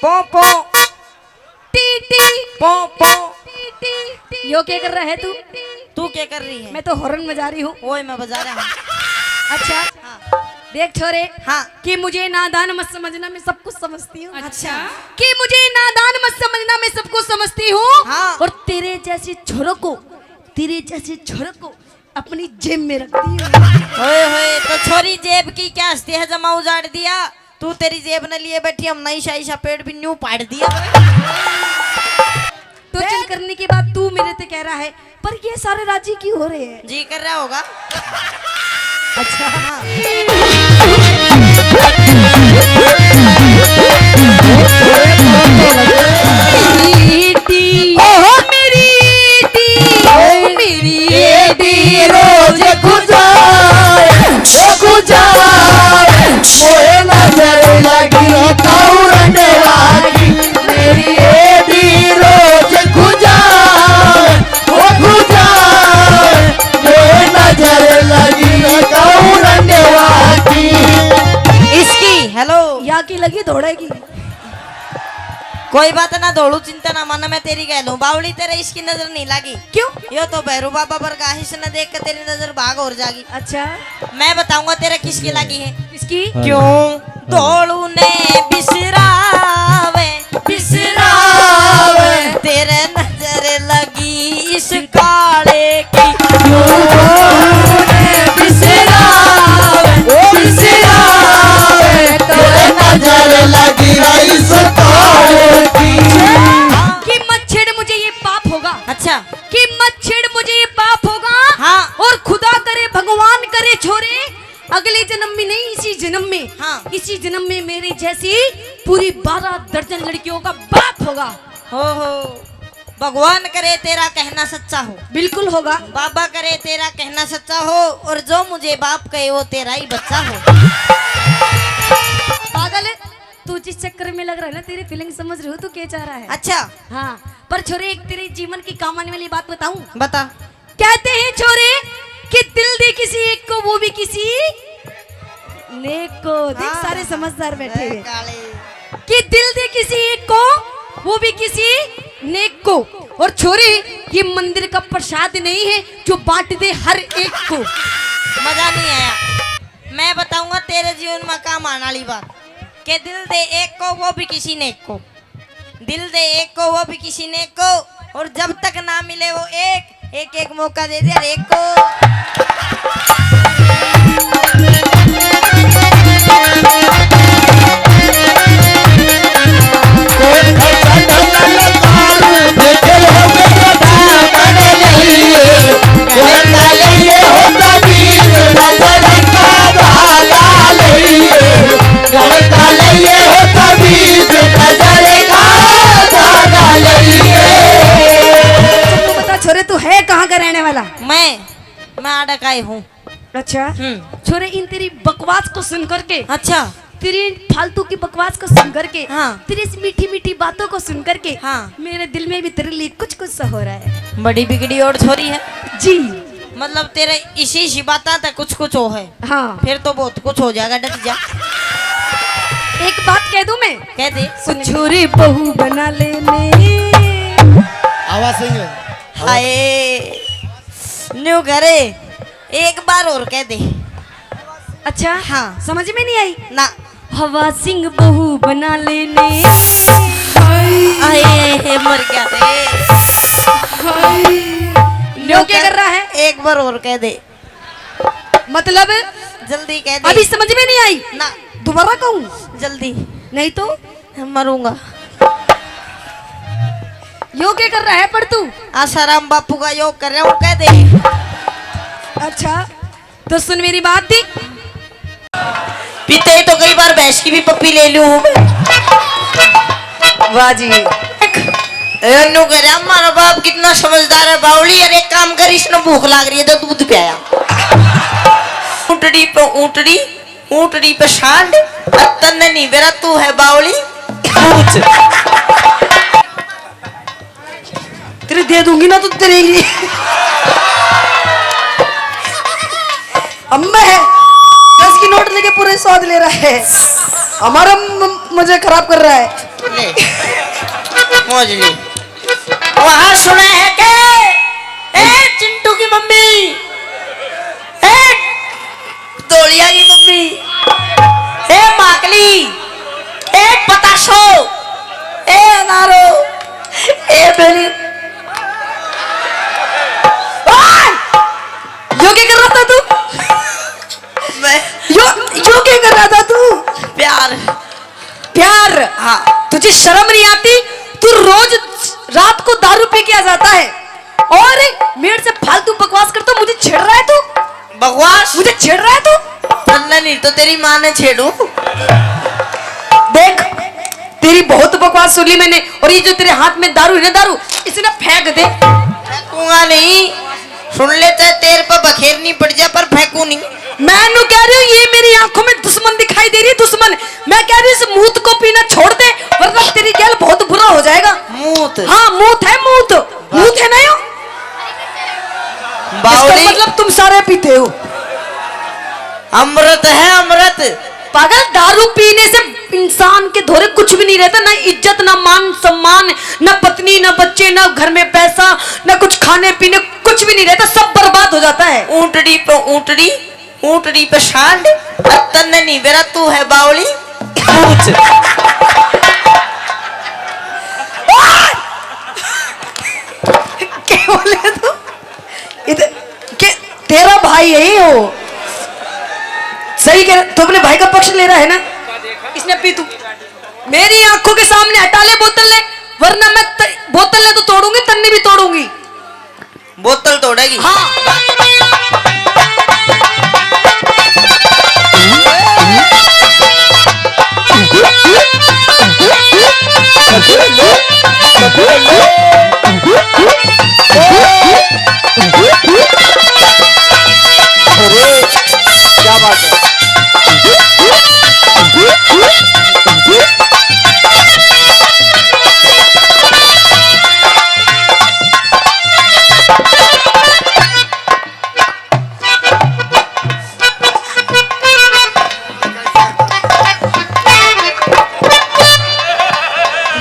पो पो T T पो पो। यो क्या कर रहा है तू? तू क्या कर रही है? मैं तो हॉर्न बजा रही हूँ। ओए मैं बजा रहा हूँ। अच्छा हाँ देख छोरे, हाँ कि मुझे नादान मत समझना, मैं सब कुछ समझती हूँ। अच्छा कि मुझे नादान मत समझना, मैं सब कुछ समझती हूँ। हाँ। और तेरे जैसे छोरों को अपनी जेब में रखती हूँ। ओए होए तो छोरी जेब की क्या हस्ती है, जमा उजाड़ दिया तू। तेरी जेब न लिए बैठी, हम नई शाही पेड़ भी न्यू पाड़ दिया। तो चल करने के बाद तू मेरे से कह रहा है, पर ये सारे राजी क्यों हो रहे हैं? जी कर रहा होगा। अच्छा हाँ। रोज मोए नजर लगी कौरने वाली मेरी एडी रोज मोए नजर लगी कौरने वाली। इसकी हेलो या की लगी दौड़ेगी। कोई बात ना, दौड़ू चिंता ना माना, मैं तेरी कह लूं। बावली तेरे इसकी नजर नहीं लगी। क्यों? यो तो भैरू बाबा पर गाहिश न देख कर तेरी नजर भाग और जागी। अच्छा मैं बताऊंगा तेरा किसकी लगी है। इसकी क्यों दौड़ू ने बिसरावे तेरे नजर लगी इस काले की। नजर लगी इस काले की। कि मत छेड़ मुझे ये पाप होगा। अच्छा कि मत छेड़ मुझे ये पाप होगा। हाँ। और खुदा करे भगवान करे छोरे, अगले जन्म में नहीं इसी जन्म में, हाँ। इसी जन्म में मेरी जैसी पूरी 12 दर्जन लड़कियों का बाप होगा। हो भगवान करे तेरा कहना सच्चा हो। बिल्कुल होगा। बाबा करे तेरा कहना सच्चा हो, और जो मुझे बाप कहे वो तेरा ही बच्चा हो। पागल है तू, जिस चक्कर में लग रहा है ना, तेरी फीलिंग समझ रही हो तू क्या चाह रहा है। अच्छा हाँ पर छोरे, एक तेरे जीवन की काम आने वाली बात बताऊं। बता। कहते हैं छोरे कि दिल दे किसी एक को, वो भी किसी नेक को। देख हाँ। सारे समझदार बैठे हैं। काले कि दिल दे किसी एक को, वो भी किसी नेक को। और छोरे, ये मंदिर का प्रसाद नहीं है जो बांट दे हर एक को। मजा नहीं आया। मैं बताऊंगा तेरे जीवन में काम आने वाली बात, कि दिल दे एक को वो भी किसी नेक को। दिल दे एक को वो भी किसी नेक को, और जब तक ना मिले वो एक मौका दे दे हर एक को। छोरे तू है कहाँ का रहने वाला? मैं अड़काई हूँ। अच्छा छोरे, इन तेरी बकवास को सुन करके, अच्छा तेरी फालतू की बकवास को सुन करके, हाँ। तेरी इस मीठी मीठी बातों को सुन करके, हाँ। मेरे दिल में भी तेरे लिए कुछ कुछ सा हो रहा है। बड़ी बिगड़ी और छोरी है जी। मतलब तेरे इसी बात तक कुछ हो है। हाँ फिर तो बहुत कुछ हो जाएगा, डट जा। एक बात कह दूं मैं? कह दे। छोरी बहू बना लेने। आवाज सही है। हाय न्यू करे, एक बार और कह दे। अच्छा हाँ। समझ में नहीं आई ना। हवा सिंह बहू बना लेने। आए मर गया रे। न्यू क्या कर रहा है? एक बार और कह दे। मतलब जल्दी कह दे। अभी समझ में नहीं आई ना। दोबारा कहूँ? जल्दी, नहीं तो मरूंगा। योग क्या कर रहा है पर तू? आसाराम बापू का योग कर रहा हूँ, कह दे। अच्छा तो सुन मेरी बात दी। पीते तो कई बार भैंस की भी पप्पी ले लूं हूँ मैं। वाह जी। नु कह रहा हमारा बाप कितना समझदार है। बावली यार एक काम कर, इसने भूख लाग रही है तो दूध पियाया। ऊँटड़ी पे सांड, तन नहीं बेरा तू है बावली। तेरे दे दूंगी ना तो तेरे ही। अम्मा है 10 की नोट लेके पूरे स्वाद ले रहा है। हमारा मुझे खराब कर रहा है। ले मौजली वहां सुना है के ए चिंटू की मम्मी, ए तोलिया की मम्मी, ए माकली, ए पताशो, ए अनारो, ए बेली। यो क्या कर रहा था तू? मैं यो क्या कर रहा था तू? प्यार प्यार? हाँ तुझे शर्म नहीं आती? तू रोज रात को दारू पी के आ जाता है और मेरे से फालतू बकवास करता, मुझे छेड़ रहा है तू? बकवास मुझे छेड़ रहा है तू? पन्ना नहीं तो तेरी माँ ने छेड़ू। देख तेरी बहुत बकवास सुन ली मैंने, और ये जो तेरे हाथ में दारू है ना, दारू इसे ना फेंक दे। फेंकूंगा नहीं, सुन लेते तेरे पर बखेरनी पड़ जाए पर फेंकू नहीं। मैं नु कह रही हूँ ये मेरी आंखों में दुश्मन दिखाई दे रही है, दुश्मन। मैं कह रही हूँ इस मूत को पीना छोड़ दे वरना तेरी गैल बहुत बुरा हो जाएगा। मूत? हाँ मूत है, मूत मूत है ना यो। बावली मतलब तुम सारे पीते हो। अमृत है अमृत। पागल, दारू पीने से इंसान के धोरे कुछ भी नहीं रहता, ना इज्जत, ना मान सम्मान, ना पत्नी, ना बच्चे, ना घर में पैसा, ना कुछ खाने पीने, कुछ भी नहीं रहता, सब बर्बाद हो जाता है। ऊंटड़ी पे ऊंटड़ी, ऊंटड़ी पे सांड, तन नहीं बेरा तू है बावली। क्या बोले तू? इधर के तेरा भाई है ये हो? सही कह रहा, तू अपने भाई का पक्ष ले रहा है ना? इसने पी तू मेरी आंखों के सामने हटा ले बोतल ले, वरना मैं बोतल ले तो तोड़ूंगी, तन्नी भी तोड़ूंगी। बोतल तोड़ेगी? हाँ क्या बात है।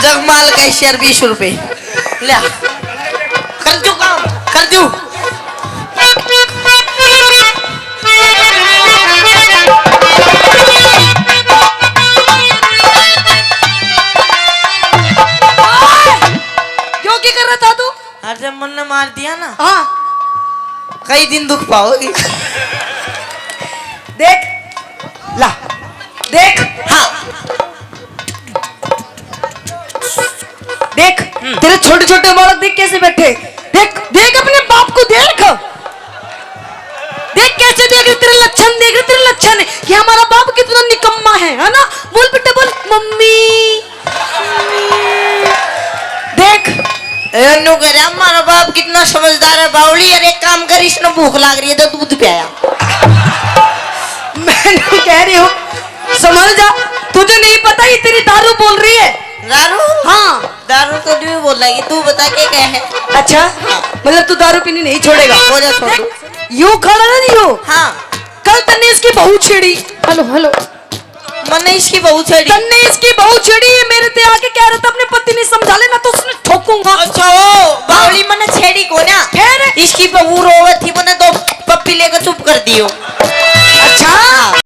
जगमाल का शेयर 20 रुपए ले कर दू काम कर दू। क्यों क्या कर रहा था तू? और जब मन ने मार दिया ना, हाँ कई दिन दुख पाओगी। देख ला देख, हाँ देख तेरे छोटे छोटे बालक देख कैसे बैठे, देख देख अपने बाप को देख, देख कैसे देख रहे तेरे लक्षण, देख रहे तेरे लक्षण कि हमारा बाप कितना निकम्मा है ना? बोल बेटा बोल मम्मी। देख एनु कह रहा हमारा बाप कितना समझदार है बावली। यार एक काम कर, इसने भूख लाग रही है तो दूध पियाया। मैं कह रही हूँ समझ जा, तुझे नहीं पता ये तेरी दारू बोल रही है। दारू? हाँ दारू तो नहीं बोल रही, तू बता के क्या है? अच्छा मतलब तू दारू पीनी नहीं छोड़ेगा? हो जा छोड़ दूं। यूं खड़ा ना नहीं हो। हाँ कल तन्ने इसकी बहू छेड़ी। हेलो हेलो, मैंने इसकी बहू छेड़ी। तन्ने इसकी बहू छेड़ी है, मेरे ते आके कह रहा था अपने पति ने समझा लेना तो उसने ठोकूंगा। अच्छा ओ बावली मैंने छेड़ी को ना, फिर इसकी बहू रोवे थी, मैंने 2 पप्पी लेकर चुप कर दियो। अच्छा